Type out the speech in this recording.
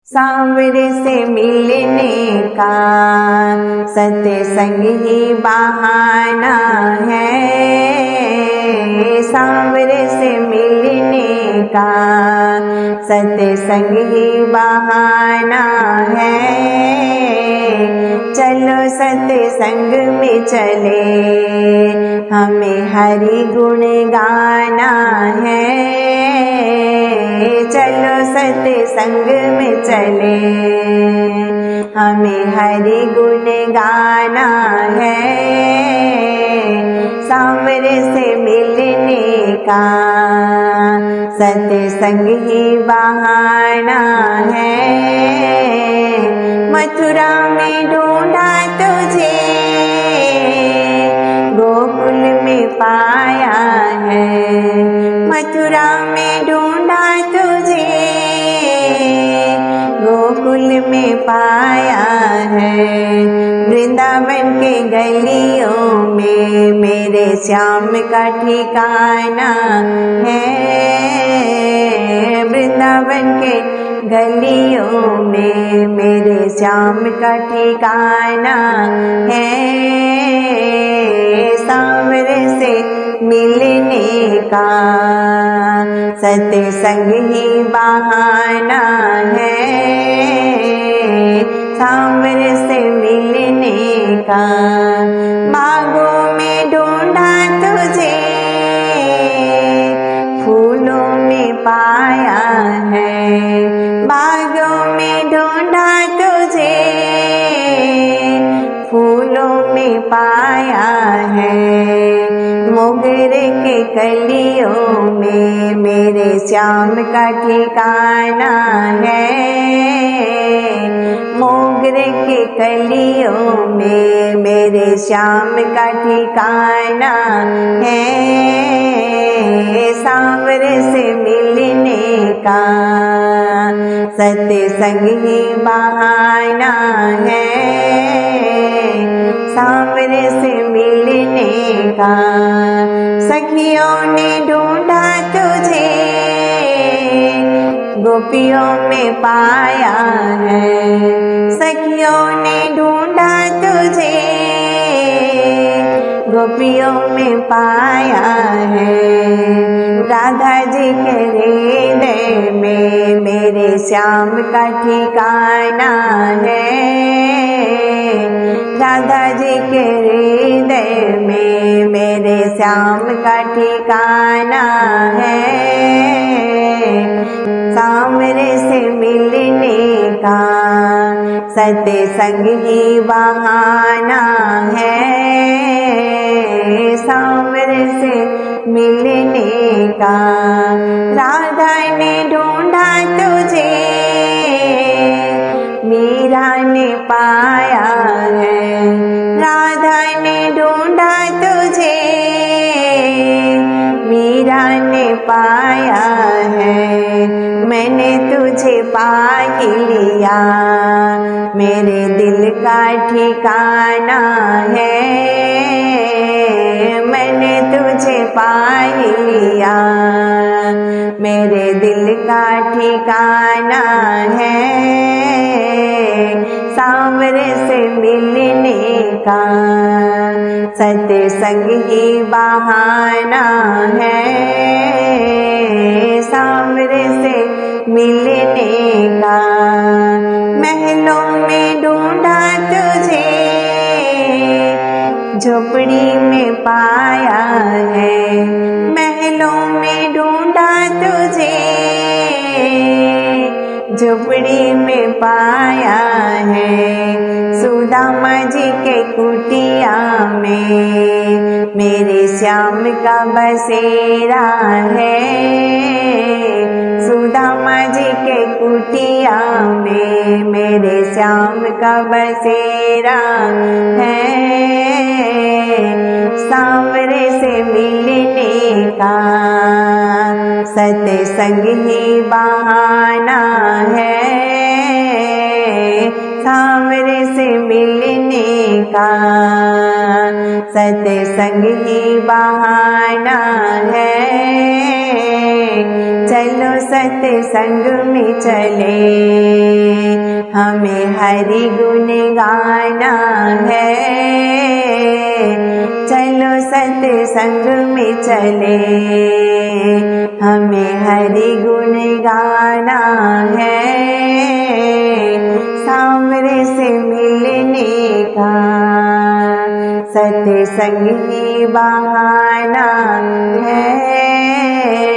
सांवरे से मिलने का सत्संग ही बहाना है। सांवरे से मिलने का सत्संग ही बहाना है। चलो सत्संग में चले, हमें हरि गुण गाना है। चलो सत्संग में चले, हमें हरि गुण गाना है। सांवरे से मिलने का सत्संग ही बहाना है। मथुरा में ढूंढा तुझे, गोकुल में पाया है। मथुरा में ढूंढा तुझे, गोकुल में पाया है। वृंदावन के गलियों में मेरे श्याम का ठिकाना है। वृंदावन के गलियों में मेरे श्याम का ठिकाना है। सांवरे से मिलने का सत्संग ही बहाना है। सांवरे से मिलने का बागों में ढूंढा तुझे, फूलों में पाया है। बागों में ढूंढा तुझे, फूलों में पाया है। मोगरे के कलियों में मेरे श्याम का ठिकाना है। मोगरे के कलियों में मेरे श्याम का ठिकाना है। सांवरे से मिलने का सत्संग ही बहाना है। सांवरे से मिलने का सखियों ने ढूंढा तुझे, गोपियों में पाया है। सखियों ने ढूंढा तुझे, गोपियों में पाया है। राधा जी के हृदय में मेरे श्याम का ठिकाना है। राधा जी के हृदय में मेरे श्याम का ठिकाना है। सांवरे से मिलने का सत्संग ही बहाना है। सांवरे से मिलने का राधा ने ढूंढा तुझे, मीरा ने पाया है। राधा ने ढूंढा तुझे, मीरा ने पाया है। मैंने तुझे पा ही लिया, मेरे दिल का ठिकाना है। मैंने तुझे पा ही लिया, मेरे दिल का ठिकाना है। सांवरे से मिलने का सत्संग ही बहाना है। सांवरे से मिलने का महलों में ढूंढा तुझे, झोपड़ी में पाया है। महलों में ढूंढा तुझे, झोपड़ी में पाया है। सुदामा जी के कुटिया में मेरे श्याम का बसेरा है। सुदामा जी के कुटिया में मेरे श्याम का बसेरा है। सांवरे से मिलने का सत्संग ही बहाना है। सांवरे से मिलने का सत्संग ही बहाना है। चलो सत्संग में चले, हमें हरि गुण गाना है। चलो सत्संग में चले, हमें हरि गुण गाना है। सांवरे से मिलने का सत्संग ही बहाना है।